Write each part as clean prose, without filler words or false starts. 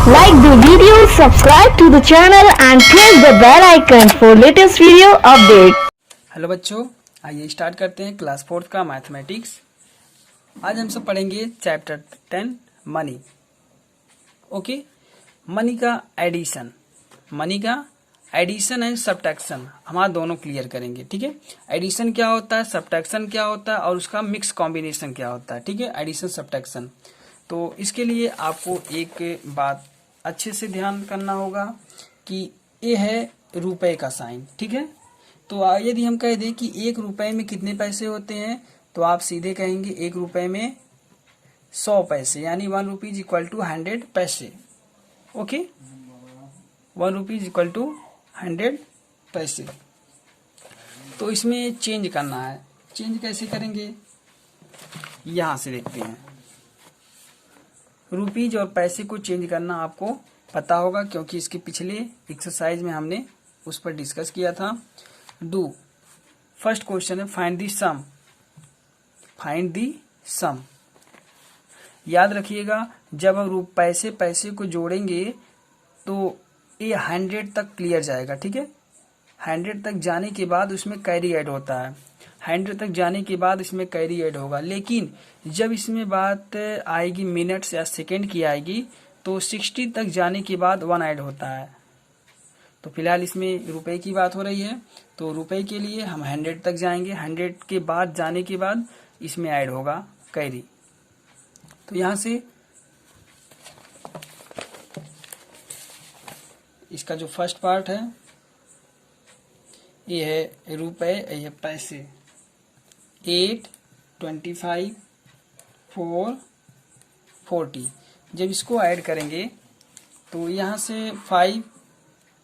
Like the video, subscribe to the channel and press the bell icon for latest video update. Hello बच्चों, आइए start करते हैं class 4 का mathematics. आज हम सब पढ़ेंगे चैप्टर 10 मनी। ओके, मनी का एडिशन एंड सब्ट्रैक्शन हमारा दोनों क्लियर करेंगे। ठीक है, एडिशन क्या होता है, सब्ट्रैक्शन क्या होता है और उसका मिक्स कॉम्बिनेशन क्या होता है। ठीक है, एडिशन सब्ट्रैक्शन। तो इसके लिए आपको एक बात अच्छे से ध्यान करना होगा कि ये है रुपए का साइन। ठीक है, तो यदि हम कह दें कि 1 रुपए में कितने पैसे होते हैं, तो आप सीधे कहेंगे 1 रुपए में 100 पैसे, यानी 1 रुपीज इक्वल टू 100 पैसे। ओके, 1 रुपीज इक्वल टू 100 पैसे। तो इसमें चेंज करना है। चेंज कैसे करेंगे, यहां से देखते हैं। रुपीज और पैसे को चेंज करना आपको पता होगा, क्योंकि इसके पिछले एक्सरसाइज में हमने उस पर डिस्कस किया था। डू फर्स्ट क्वेश्चन है फाइंड दी सम। याद रखिएगा, जब हम पैसे को जोड़ेंगे तो ये 100 तक क्लियर जाएगा। ठीक है, 100 तक जाने के बाद उसमें कैरी ऐड होता है। 100 तक जाने के बाद इसमें कैरी ऐड होगा, लेकिन जब इसमें बात आएगी मिनट्स या सेकंड की आएगी तो 60 तक जाने के बाद 1 ऐड होता है। तो फिलहाल इसमें रुपए की बात हो रही है, तो रुपए के लिए हम 100 तक जाएंगे। 100 के बाद जाने के बाद इसमें ऐड होगा कैरी। तो यहां से इसका जो फर्स्ट पार्ट है ये है रुपए, ये पैसे। 8, 25, 4, 40। जब इसको ऐड करेंगे तो यहाँ से 5,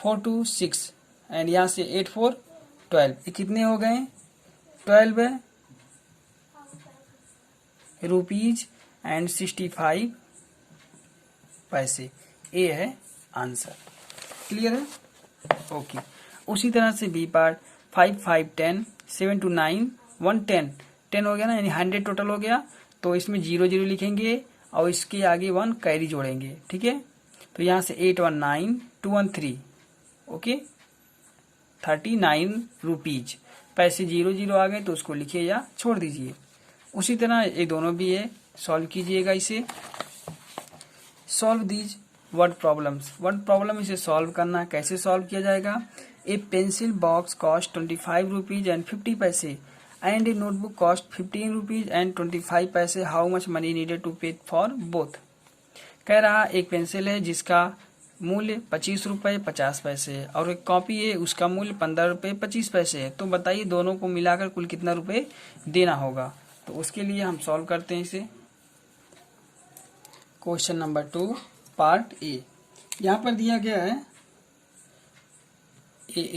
4 2 6 एंड यहाँ से 8 4 12। ये कितने हो गए, 12 रुपीज एंड 65 पैसे। ये है आंसर। क्लियर है? ओके। उसी तरह से बी पार्ट 5 5 10 7 to 9 1 10 हो गया ना, यानी 100 टोटल हो गया। तो इसमें 0 0 लिखेंगे और इसके आगे 1 कैरी जोड़ेंगे। ठीक है, तो यहाँ से 8 1 9 2 1 3। Okay, 39 rupees. पैसे 0 0 आ गए तो उसको लिखिए या छोड़ दीजिए। उसी तरह ये दोनों भी है, सॉल्व कीजिएगा इसे। सॉल्व दीज वर्ड प्रॉब्लम इसे सॉल्व करना। कैसे सॉल्व किया जाएगा, a pencil box cost 25 rupees and 50 paise and a notebook cost 15 rupees and 25 paise. How much money needed to pay for both. कह रहा एक पेंसिल है जिसका मूल्य 25 रुपए 50 पैसे है, और एक कॉपी है उसका मूल्य 15 रुपए 25 पैसे है। तो बताइए दोनों को मिलाकर कुल कितना रुपए देना होगा। तो उसके लिए हम सॉल्व करते हैं इसे। Question number 2 part A. यहाँ पर दिया गया है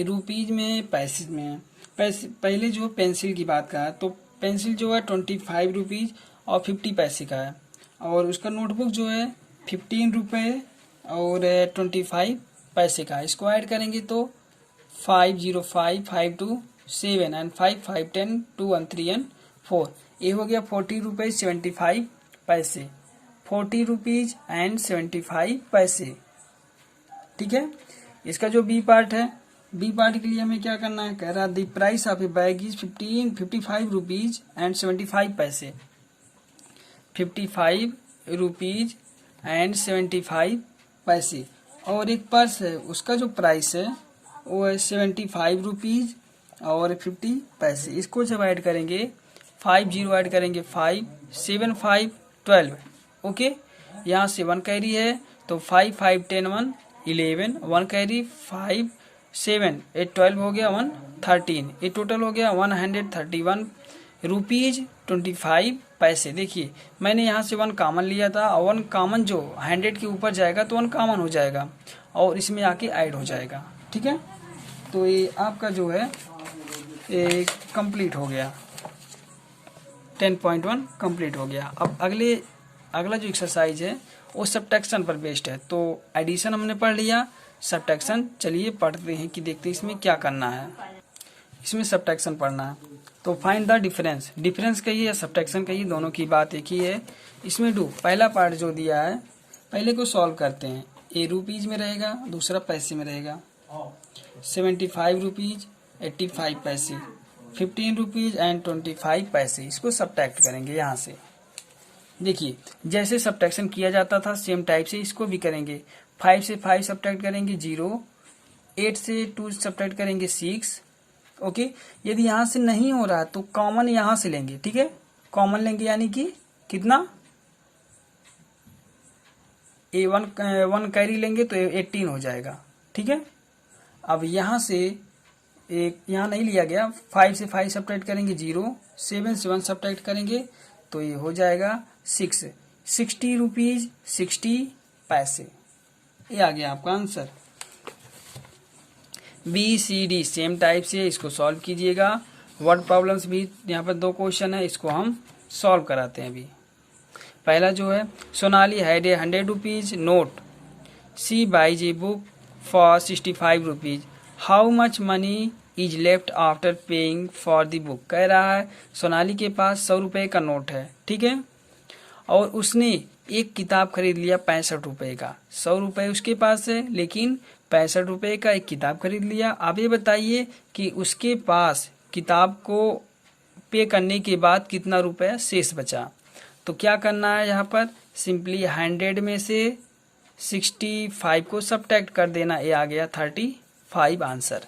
रुपीज में, पैसे में। पहले जो पेंसिल की बात का है, तो पेंसिल जो है 25 रुपीज और 50 पैसे का है, और उसका नोटबुक जो है 15 रुपये और 25 पैसे का है। इसको ऐड करेंगे तो 5 0 5 5 2 7 एंड 5 5 10 2 1 3 एंड 4। ये हो गया 40 रुपीज 75 पैसे। 40 रुपीज एंड 75 पैसे। ठीक है, इसका जो बी पार्ट है, बी पार्ट के लिए हमें क्या करना है, कह रहा the price of A bag is 55 rupees and 75 पैसे। 55 रुपीज एंड 75 पैसे। और एक पर्स है, उसका जो प्राइस है वो है 75 रुपीज और 50 पैसे। इसको जब ऐड करेंगे 5 0 ऐड करेंगे 5 7 5 12। ओके, यहाँ से 1 कैरी है तो 5 5 10 1 11 1 कैरी 5 7 8 12 हो गया 1 13। ये टोटल हो गया 131 रुपीज 25 पैसे। देखिए मैंने यहाँ से 1 कॉमन लिया था, और 1 कॉमन जो 100 के ऊपर जाएगा तो 1 कॉमन हो जाएगा और इसमें आके ऐड हो जाएगा। ठीक है, तो ये आपका जो है ये कंप्लीट हो गया, 10.1 कंप्लीट हो गया। अब अगला जो एक्सरसाइज है वो सब्ट्रैक्शन पर बेस्ड है। तो एडिशन हमने पढ़ लिया, सब्ट्रैक्शन चलिए पढ़ते हैं कि देखते हैं इसमें क्या करना है। इसमें सब्ट्रैक्शन पढ़ना है, तो फाइंड द डिफरेंस कहिए या सब्ट्रैक्शन कहिए, दोनों की बात एक ही है। इसमें डू पहला पार्ट जो दिया है, पहले को सॉल्व करते हैं। ए रुपीज में रहेगा, दूसरा पैसे में रहेगा। 75 रुपीज 85 पैसे, 15 रुपीज एंड 25 पैसे। इसको सब्ट्रैक्ट करेंगे यहाँ से। देखिए जैसे सब्ट्रैक्शन किया जाता था सेम टाइप से इसको भी करेंगे। 5 से 5 सब्ट्रैक्ट करेंगे 0, 8 से 2 सब्ट्रैक्ट करेंगे 6। ओके, यदि यहाँ से नहीं हो रहा तो कॉमन यहाँ से लेंगे, ठीक है, कॉमन लेंगे यानी कि कितना, वन कैरी लेंगे तो 18 हो जाएगा, ठीक है। अब यहाँ से एक यहाँ नहीं लिया गया, 5 से 5 सब्ट्रैक्ट करेंगे 0, 7 से 1 सब्ट्रैक्ट करेंगे तो ये हो जाएगा 6, 60 रुपीज 60 पैसे। ये आ गया आपका answer. B C D same type से इसको सॉल्व कीजिएगा। वर्ड प्रॉब्लम्स भी यहाँ पर 2 क्वेश्चन है, इसको हम सॉल्व कराते हैं अभी। पहला जो है, Sonali had a 100 rupees note, she buys a book for 65 rupees, how much money is left after paying for the book. कह रहा है सोनाली के पास 100 रुपये का नोट है, ठीक है, और उसने एक किताब खरीद लिया 65 रुपये का। 100 रुपये उसके पास है लेकिन 65 रुपये का एक किताब खरीद लिया। अब ये बताइए कि उसके पास किताब को पे करने के बाद कितना रुपया शेष बचा। तो क्या करना है, यहाँ पर सिंपली 100 में से 65 को सब्ट्रैक्ट कर देना। ये आ गया 35 आंसर।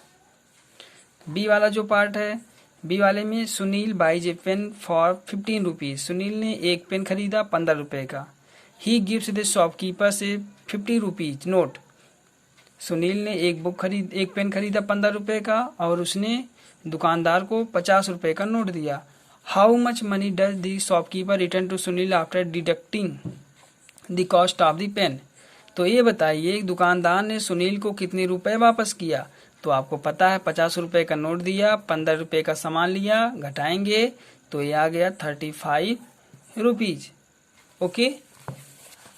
बी वाला जो पार्ट है, बी वाले में Sunil buys a pen for 15 rupees, Sunil ने एक पेन खरीदा 15 रुपए का। ही गिव्स द शॉपकीपर से 50 रुपीज नोट, सुनील ने एक पेन खरीदा 15 रुपए का और उसने दुकानदार को 50 रुपए का नोट दिया। How much money does the shopkeeper return to Sunil after deducting the cost of the pen. तो ये बताइए दुकानदार ने सुनील को कितने रुपए वापस किया। तो आपको पता है 50 रुपए का नोट दिया, 15 रुपए का सामान लिया, घटाएंगे तो ये आ गया 35 रुपीज। ओके,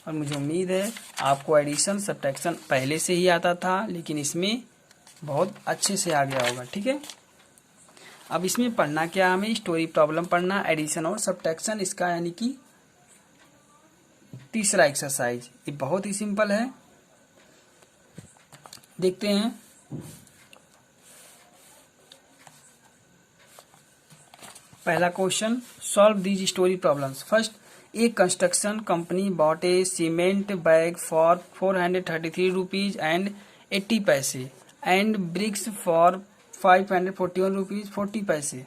और मुझे उम्मीद है आपको एडिशन सब्ट्रैक्शन पहले से ही आता था लेकिन इसमें बहुत अच्छे से आ गया होगा, ठीक है। अब इसमें पढ़ना क्या, हमें स्टोरी प्रॉब्लम पढ़ना, एडिशन और सब्ट्रैक्शन इसका यानी कि तीसरा एक्सरसाइज। ये बहुत ही सिंपल है, देखते हैं। पहला question, solve these story problems. First, A construction company bot A cement bag for 433 rupees and 80 पैसे एंड ब्रिक्स फॉर 541 रुपीज 40 पैसे।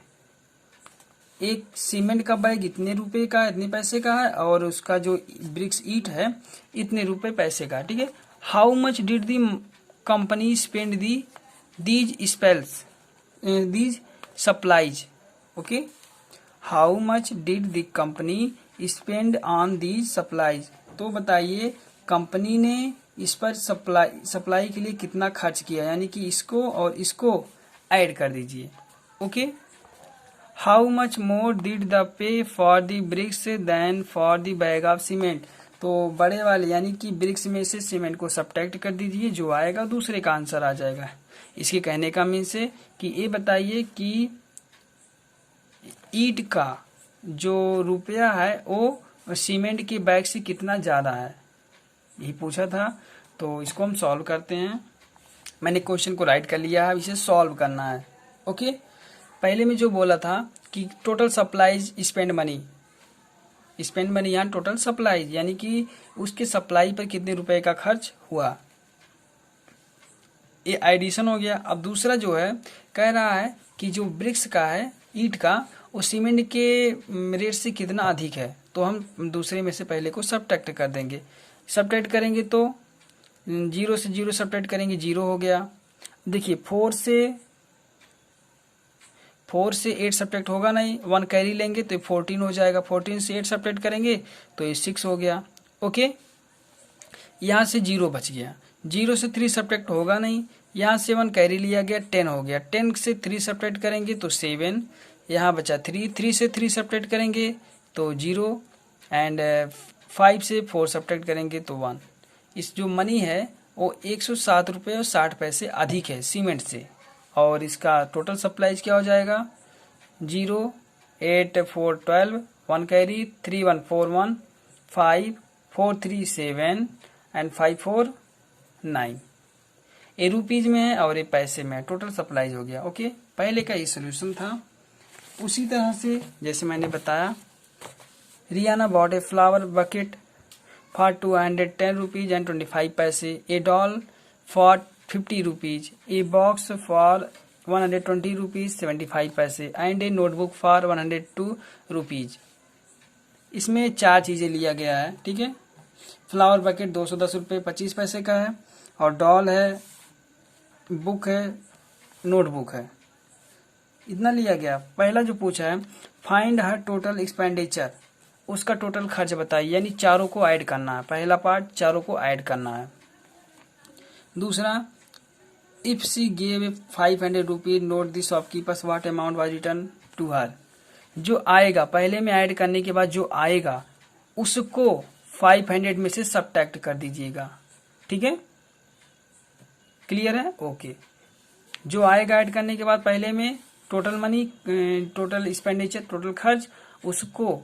एक सीमेंट का बैग इतने रुपए का, इतने पैसे का है और उसका जो ब्रिक्स ईट है इतने रुपए पैसे का, ठीक है। How much did the company spend these supplies. Okay, how much did the company spend on these supplies. तो बताइए कंपनी ने इस पर सप्लाई के लिए कितना खर्च किया, यानी कि इसको और इसको ऐड कर दीजिए। Okay, how much more did they pay for the bricks then for the bag of cement. तो बड़े वाले यानी कि ब्रिक्स में से सीमेंट को सब्ट्रैक्ट कर दीजिए, जो आएगा दूसरे का आंसर आ जाएगा। इसके कहने का मीन्स है कि ये बताइए कि ईट का जो रुपया है वो सीमेंट के बैग से कितना ज्यादा है, यही पूछा था। तो इसको हम सॉल्व करते हैं। मैंने क्वेश्चन को राइट कर लिया है, इसे सॉल्व करना है। ओके, पहले में जो बोला था कि टोटल सप्लाईज स्पेंड मनी यहाँ टोटल सप्लाईज यानी कि उसके सप्लाई पर कितने रुपए का खर्च हुआ, ये एडिशन हो गया। अब दूसरा जो है कह रहा है कि जो ब्रिक्स का है, ईट का, वो सीमेंट के रेट से कितना अधिक है। तो हम दूसरे में से पहले को सब्ट्रैक्ट कर देंगे। सब्ट्रैक्ट करेंगे तो 0 से 0 सब्ट्रैक्ट करेंगे, 0 हो गया। देखिए 4 से 8 सब्ट्रैक्ट होगा नहीं, 1 कैरी लेंगे तो 14 हो जाएगा। 14 से 8 सब्ट्रैक्ट करेंगे तो ये 6 हो गया। ओके, यहाँ से 0 बच गया। 0 से 3 सब्ट्रैक्ट होगा नहीं, यहाँ से 1 कैरी लिया गया, 10 हो गया। 10 से 3 सब्ट्रैक्ट करेंगे तो 7, यहाँ बचा 3 से 3 सब्ट्रैक्ट करेंगे तो 0 एंड 5 से 4 सब्ट्रैक्ट करेंगे तो 1। इस जो मनी है वो 107 रुपये और 60 पैसे अधिक है सीमेंट से, और इसका टोटल सप्लाईज क्या हो जाएगा 0, 8, 4, 12, 1 कैरी, 3, 1, 4, 1, 5, 4, 3, 7 एंड 5, 4, 9। ये रुपीज में है और ये पैसे में है, टोटल सप्लाईज हो गया। ओके, पहले का ये सोल्यूशन था। उसी तरह से जैसे मैंने बताया, Riyana bot a flower bucket for 210 rupees and 25 पैसे, ए doll for 50 rupees, a box for 120 rupees 75 पैसे and a notebook for 102 rupees. इसमें 4 चीजें लिया गया है, ठीक है। फ्लावर बकेट 210 रुपये 25 पैसे का है, और डॉल है, बुक है, नोटबुक है, इतना लिया गया। पहला जो पूछा है फाइंड हर टोटल एक्सपेंडिचर, उसका टोटल खर्च बताइए, यानी चारों को ऐड करना है। पहला पार्ट चारों को ऐड करना है। दूसरा, if she gave 500 rupees note the shopkeepers what amount was return to her. जो आएगा पहले में ऐड करने के बाद जो आएगा उसको 500 में से सबट्रैक्ट कर दीजिएगा, ठीक है। क्लियर है? ओके। जो आएगा ऐड करने के बाद पहले में total money, total expenditure, total खर्च, उसको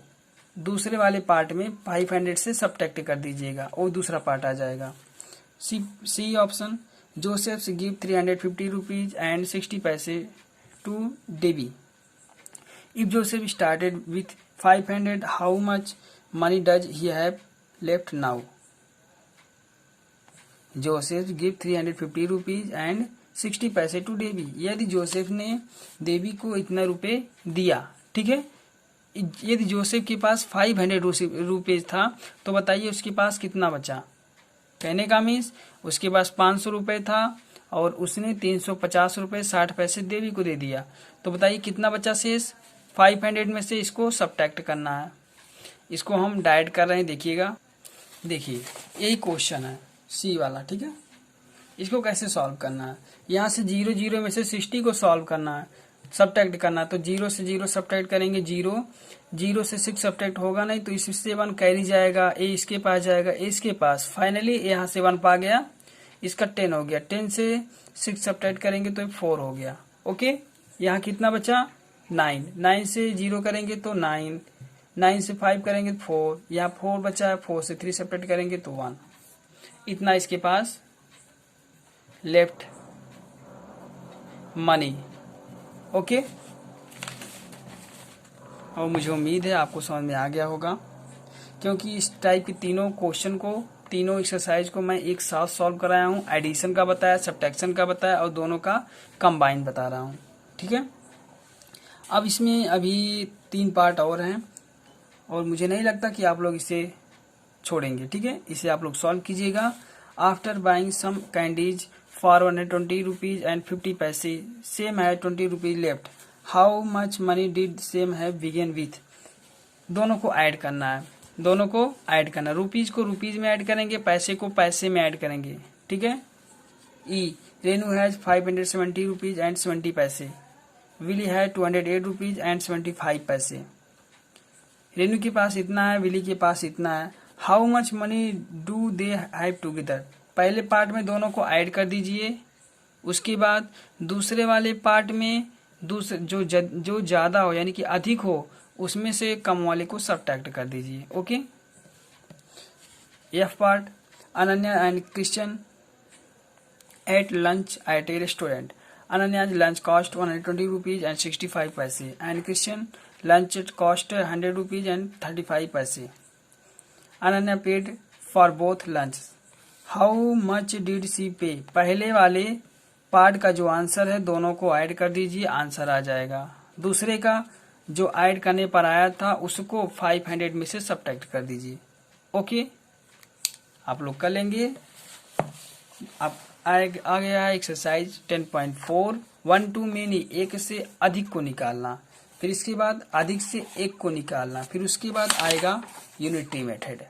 दूसरे वाले पार्ट में 500 से सबट्रैक्ट कर दीजिएगा, वो दूसरा पार्ट आ जाएगा। C option, Joseph's give 350 rupees and 60 पैसे to Debbie. If Joseph started with 500, how much money does he have left now? Joseph give 350 rupees and 60 पैसे टू डेबी। यदि जोसेफ ने देवी को इतना रुपए दिया, ठीक है, यदि जोसेफ के पास 500 रुपीज था तो बताइए उसके पास कितना बचा। कहने का मीन्स उसके पास 500 रुपये था और उसने 350 रुपये 60 पैसे देवी को दे दिया, तो बताइए कितना बचा शेष। 500 में से इसको सबट्रैक्ट करना है। इसको हम डाइट कर रहे हैं, देखिएगा। देखिए यही क्वेश्चन है सी वाला, ठीक है। इसको कैसे सॉल्व करना है, यहाँ से 0 0 में से 60 को सॉल्व करना है, सबट्रैक्ट करना है। तो 0 से 0 सबट्रैक्ट करेंगे, 0 0 से 6 सबट्रैक्ट होगा नहीं, तो इससे 1 कैरी जाएगा, ए इसके पास जाएगा, ए इसके पास, फाइनली यहाँ से 1 पा गया, इसका 10 हो गया। 10 से 6 सबट्रैक्ट करेंगे तो 4 हो गया। ओके, यहाँ कितना बचा 9, 9 से 0 करेंगे तो 9, 9 से 5 करेंगे तो 4, यहाँ 4 बचा है, 4 से 3 सबट्रैक्ट करेंगे तो 1। इतना इसके पास लेफ्ट मनी। ओके, और मुझे उम्मीद है आपको समझ में आ गया होगा, क्योंकि इस टाइप के तीनों क्वेश्चन को, तीनों एक्सरसाइज को मैं एक साथ सॉल्व कराया हूँ। एडिशन का बताया, सब्ट्रैक्शन का बताया और दोनों का कंबाइन बता रहा हूँ, ठीक है। अब इसमें अभी 3 पार्ट और हैं और मुझे नहीं लगता कि आप लोग इसे छोड़ेंगे, ठीक है। इसे आप लोग सॉल्व कीजिएगा। After buying some candies for 120 rupees and 50 पैसे, Sam has 20 rupees left, how much money did Sam has begin with. दोनों को ऐड करना है, दोनों को ऐड करना है। रुपीज को रुपीज में ऐड करेंगे, पैसे को पैसे में ऐड करेंगे, ठीक है। ई, रेनू हैज 570 रुपीज एंड 70 पैसे, विली हैज 208 रुपीज एंड 75 पैसे। रेनू के पास इतना है, विली के पास इतना है। How much money do they have together. पहले पार्ट में दोनों को ऐड कर दीजिए, उसके बाद दूसरे वाले पार्ट में जो ज्यादा हो यानी कि अधिक हो उसमें से कम वाले को सबट्रैक्ट कर दीजिए। Okay, F part, Ananya and Christian ate lunch at a restaurant. Ananya's lunch cost 120 rupees and 65 paise and Christian lunch cost 100 rupees and 35 paise. Ananya paid for both lunches. How much did she pay? पहले वाले part का जो answer है दोनों को add कर दीजिए, answer आ जाएगा। दूसरे का जो ऐड करने पर आया था उसको 500 में से सबट्रैक्ट कर दीजिए। ओके, आप लोग कर लेंगे। अब आ गया है एक्सरसाइज 10.4, 1 to many, एक से अधिक को निकालना, फिर इसके बाद अधिक से एक को निकालना, फिर उसके बाद आएगा यूनिटी मेथड,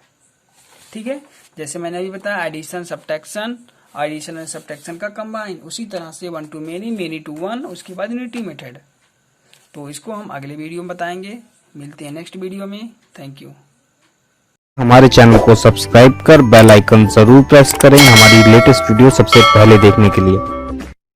ठीक है। जैसे मैंने अभी बताया addition subtraction, addition and subtraction का कंबाइन, उसी तरह से 1 to many, many to 1, उसके बाद यूनिटी मेथड। तो इसको हम अगले वीडियो में बताएंगे। मिलते हैं नेक्स्ट वीडियो में। Thank you. हमारे चैनल को सब्सक्राइब कर बेल आइकन जरूर प्रेस करें हमारी लेटेस्ट वीडियो सबसे पहले देखने के लिए।